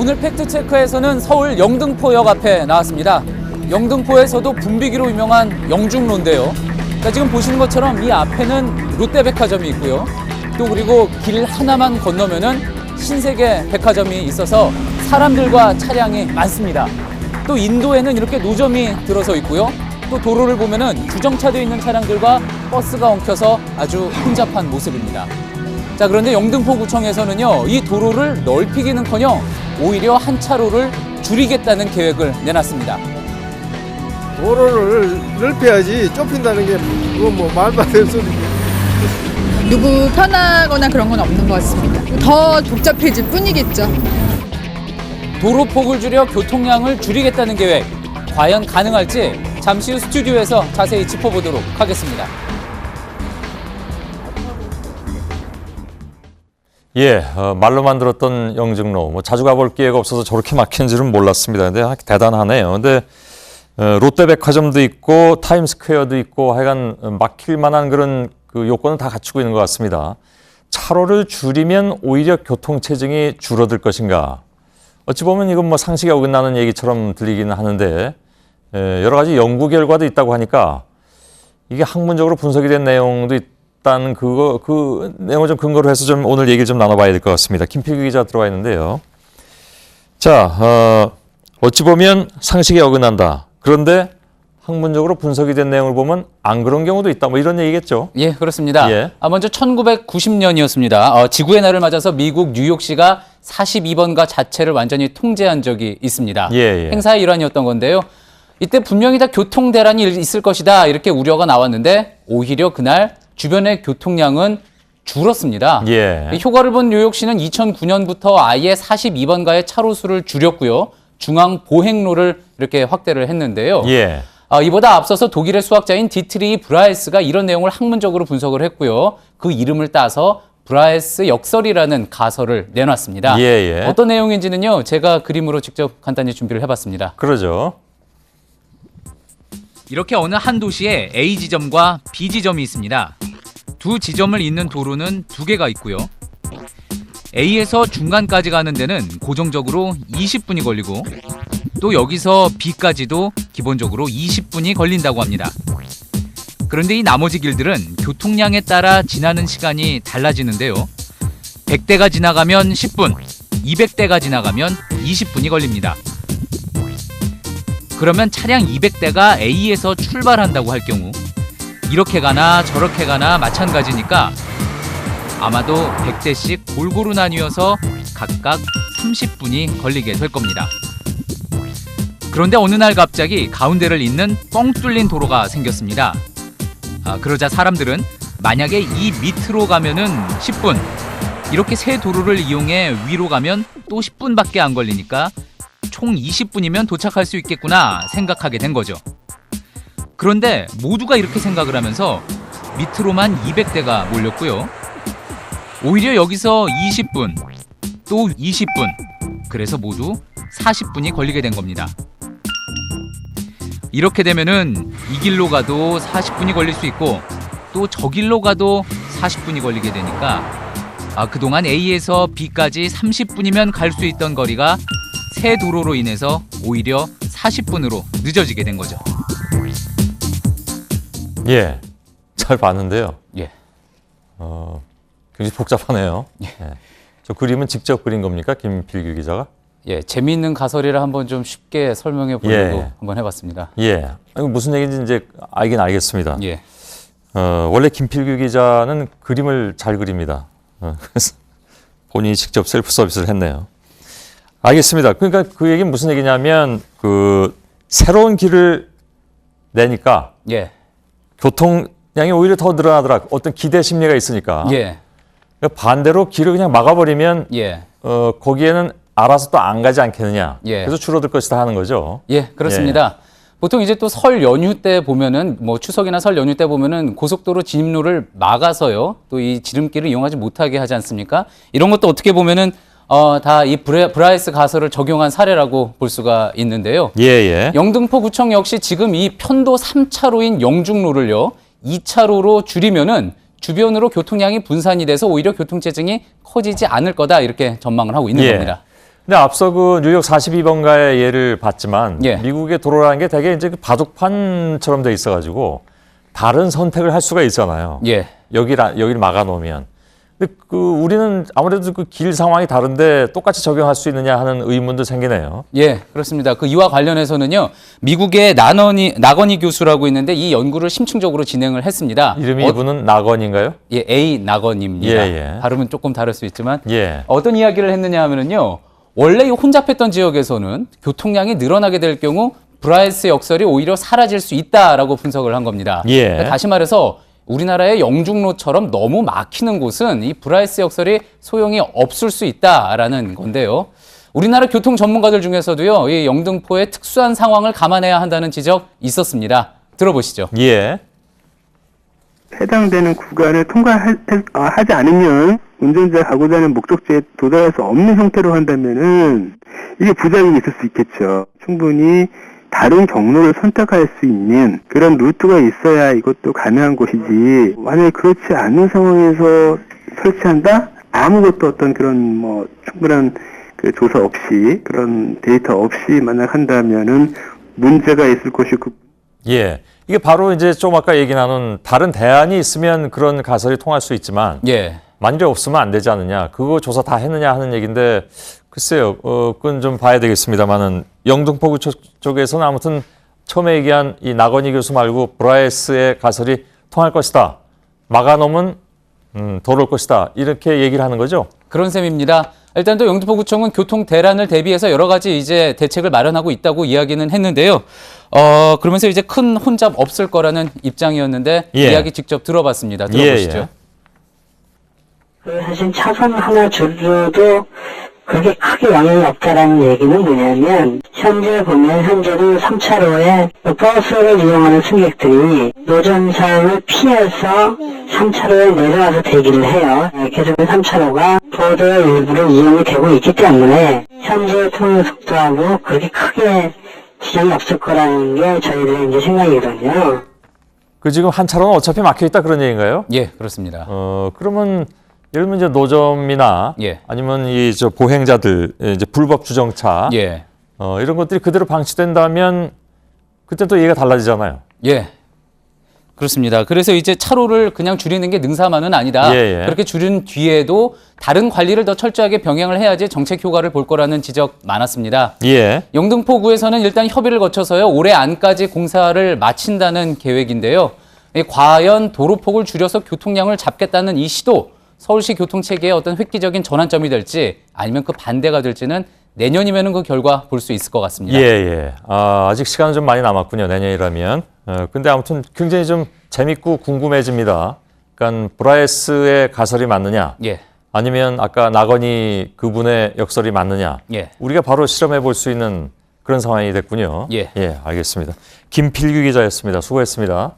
오늘 팩트체크에서는 서울 영등포역 앞에 나왔습니다. 영등포에서도 붐비기로 유명한 영중로인데요. 그러니까 지금 보시는 것처럼 이 앞에는 롯데백화점이 있고요. 또 그리고 길 하나만 건너면은 신세계 백화점이 있어서 사람들과 차량이 많습니다. 또 인도에는 이렇게 노점이 들어서 있고요. 또 도로를 보면은 주정차되어 있는 차량들과 버스가 엉켜서 아주 혼잡한 모습입니다. 자, 그런데 영등포구청에서는요, 이 도로를 넓히기는커녕 오히려 한 차로를 줄이겠다는 계획을 내놨습니다. 도로를 넓혀야지 좁힌다는 게 그거 뭐 말도 안 되는 소리지. 누구 편하거나 그런 건 없는 것 같습니다. 더 복잡해질 뿐이겠죠. 도로폭을 줄여 교통량을 줄이겠다는 계획, 과연 가능할지 잠시 후 스튜디오에서 자세히 짚어보도록 하겠습니다. 예, 말로만 들었던 영등로, 뭐 자주 가볼 기회가 없어서 저렇게 막힌 줄은 몰랐습니다. 근데 대단하네요. 근데 롯데백화점도 있고 타임스퀘어도 있고 하여간 막힐 만한 그런 그 요건은 다 갖추고 있는 것 같습니다. 차로를 줄이면 오히려 교통체증이 줄어들 것인가? 어찌 보면 이건 뭐 상식에 어긋나는 얘기처럼 들리기는 하는데 여러 가지 연구 결과도 있다고 하니까 이게 학문적으로 분석이 된 내용도 있다는 그 내용을 좀 근거로 해서 좀 오늘 얘기를 좀 나눠봐야 될 것 같습니다. 김필규 기자 들어와 있는데요. 자, 어찌 보면 상식에 어긋난다. 그런데 학문적으로 분석이 된 내용을 보면 안 그런 경우도 있다. 뭐 이런 얘기겠죠. 예, 그렇습니다. 예. 먼저 1990년이었습니다. 지구의 날을 맞아서 미국 뉴욕시가 42번가 자체를 완전히 통제한 적이 있습니다. 예. 행사의 일환이었던 건데요. 이때 분명히 다 교통 대란이 있을 것이다 이렇게 우려가 나왔는데 오히려 그날 주변의 교통량은 줄었습니다. 예. 효과를 본 뉴욕시는 2009년부터 아예 42번가의 차로 수를 줄였고요. 중앙 보행로를 이렇게 확대를 했는데요. 예. 이보다 앞서서 독일의 수학자인 디트리 브라이스가 이런 내용을 학문적으로 분석을 했고요. 그 이름을 따서 브라이스 역설이라는 가설을 내놨습니다. 예. 어떤 내용인지는요, 제가 그림으로 직접 간단히 준비를 해봤습니다. 그러죠. 이렇게 어느 한 도시에 A 지점과 B 지점이 있습니다. 두 지점을 잇는 도로는 두 개가 있고요. A에서 중간까지 가는 데는 고정적으로 20분이 걸리고 또 여기서 B까지도 기본적으로 20분이 걸린다고 합니다. 그런데 이 나머지 길들은 교통량에 따라 지나는 시간이 달라지는데요. 100대가 지나가면 10분, 200대가 지나가면 20분이 걸립니다. 그러면 차량 200대가 A에서 출발한다고 할 경우 이렇게 가나 저렇게 가나 마찬가지니까 아마도 100대씩 골고루 나뉘어서 각각 30분이 걸리게 될 겁니다. 그런데 어느 날 갑자기 가운데를 잇는 뻥 뚫린 도로가 생겼습니다. 그러자 사람들은 만약에 이 밑으로 가면은 10분, 이렇게 세 도로를 이용해 위로 가면 또 10분밖에 안 걸리니까 총 20분이면 도착할 수 있겠구나 생각하게 된 거죠. 그런데 모두가 이렇게 생각을 하면서 밑으로만 200대가 몰렸고요. 오히려 여기서 20분, 또 20분, 그래서 모두 40분이 걸리게 된 겁니다. 이렇게 되면은 이 길로 가도 40분이 걸릴 수 있고 또 저 길로 가도 40분이 걸리게 되니까 그동안 A에서 B까지 30분이면 갈 수 있던 거리가 새 도로로 인해서 오히려 40분으로 늦어지게 된 거죠. 예. 잘 봤는데요. 예. 굉장히 복잡하네요. 예. 저 그림은 직접 그린 겁니까? 김필규 기자가? 예, 재미있는 가설이라 한번 좀 쉽게 설명해 보려고 예. 한번 해봤습니다. 예. 무슨 얘기인지 이제 알긴 알겠습니다. 예. 원래 김필규 기자는 그림을 잘 그립니다. 그래서 본인이 직접 셀프 서비스를 했네요. 알겠습니다. 그러니까 그 얘기는 무슨 얘기냐면 새로운 길을 내니까 예. 교통량이 오히려 더 늘어나더라. 어떤 기대 심리가 있으니까. 예. 그러니까 반대로 길을 그냥 막아버리면 예. 거기에는 알아서 또 안 가지 않겠느냐. 예. 그래서 줄어들 것이다 하는 거죠. 예, 그렇습니다. 보통 이제 또 설 연휴 때 보면은 뭐 추석이나 설 연휴 때 보면은 고속도로 진입로를 막아서요. 또 이 지름길을 이용하지 못하게 하지 않습니까? 이런 것도 어떻게 보면은 다 이 브라이스 가설을 적용한 사례라고 볼 수가 있는데요. 예. 영등포구청 역시 지금 이 편도 3차로인 영중로를요, 2차로로 줄이면은 주변으로 교통량이 분산이 돼서 오히려 교통체증이 커지지 않을 거다 이렇게 전망을 하고 있는 겁니다. 근데 앞서 그 뉴욕 42번가의 예를 봤지만 예. 미국의 도로라는 게 되게 이제 그 바둑판처럼 돼 있어가지고 다른 선택을 할 수가 있잖아요. 예. 여기를 막아놓으면. 근데 그 우리는 아무래도 그 길 상황이 다른데 똑같이 적용할 수 있느냐 하는 의문도 생기네요. 예, 그렇습니다. 그 이와 관련해서는요, 미국의 나건이 교수라고 있는데 이 연구를 심층적으로 진행을 했습니다. 이름이 이분은 나건인가요? 예, A 나건입니다. 예, 예. 발음은 조금 다를 수 있지만 예. 어떤 이야기를 했느냐 하면은요, 원래 이 혼잡했던 지역에서는 교통량이 늘어나게 될 경우 브라이스 역설이 오히려 사라질 수 있다라고 분석을 한 겁니다. 예. 그러니까 다시 말해서 우리나라의 영중로처럼 너무 막히는 곳은 이 브라이스 역설이 소용이 없을 수 있다라는 건데요. 우리나라 교통 전문가들 중에서도요, 이 영등포의 특수한 상황을 감안해야 한다는 지적 있었습니다. 들어보시죠. 예. 해당되는 구간을 통과하지 않으면 운전자가 가고자 하는 목적지에 도달할 수 없는 형태로 한다면은 이게 부작용이 있을 수 있겠죠. 충분히 다른 경로를 선택할 수 있는 그런 루트가 있어야 이것도 가능한 곳이지, 만약에 그렇지 않은 상황에서 설치한다? 아무것도 어떤 그런 충분한 그 조사 없이, 그런 데이터 없이 만약 한다면은 문제가 있을 것이고. 예. 이게 바로 이제 좀 아까 얘기 나눈 다른 대안이 있으면 그런 가설이 통할 수 있지만 예. 만일에 없으면 안 되지 않느냐. 그거 조사 다 했느냐 하는 얘기인데 글쎄요. 그건 좀 봐야 되겠습니다만은 영등포구 쪽에서는 아무튼 처음에 얘기한 이 나건희 교수 말고 브라이스의 가설이 통할 것이다. 막아놓으면 더러울 것이다. 이렇게 얘기를 하는 거죠. 그런 셈입니다. 일단 또 영등포구청은 교통 대란을 대비해서 여러 가지 이제 대책을 마련하고 있다고 이야기는 했는데요. 그러면서 이제 큰 혼잡 없을 거라는 입장이었는데 예. 이야기 직접 들어봤습니다. 들어보시죠. 예. 사실 차선 하나 줄여도 그렇게 크게 영향이 없다라는 얘기는 뭐냐면, 현재는 3차로에 버스를 이용하는 승객들이 노점상을 피해서 3차로에 내려와서 대기를 해요. 그래서 3차로가 보도의 일부를 이용이 되고 있기 때문에 현재 통행 속도하고 그렇게 크게 지장이 없을 거라는 게 저희들의 이제 생각이거든요. 그 지금 한 차로는 어차피 막혀 있다 그런 얘기인가요? 예, 그렇습니다. 그러면 예를 들면 이제 노점이나 예. 아니면 보행자들 이제 불법 주정차 예. 이런 것들이 그대로 방치된다면 그때 또 얘기가 달라지잖아요. 예. 그렇습니다. 그래서 이제 차로를 그냥 줄이는 게 능사만은 아니다. 예, 예. 그렇게 줄인 뒤에도 다른 관리를 더 철저하게 병행을 해야지 정책 효과를 볼 거라는 지적 많았습니다. 예. 영등포구에서는 일단 협의를 거쳐서요, 올해 안까지 공사를 마친다는 계획인데요. 과연 도로폭을 줄여서 교통량을 잡겠다는 이 시도, 서울시 교통체계의 어떤 획기적인 전환점이 될지 아니면 그 반대가 될지는 내년이면은 그 결과 볼 수 있을 것 같습니다. 예, 예. 아직 시간은 좀 많이 남았군요. 내년이라면. 근데 아무튼 굉장히 좀 재밌고 궁금해집니다. 그러니까 브라이스의 가설이 맞느냐? 예. 아니면 아까 나건희 그분의 역설이 맞느냐? 예. 우리가 바로 실험해 볼 수 있는 그런 상황이 됐군요. 예. 예, 알겠습니다. 김필규 기자였습니다. 수고했습니다.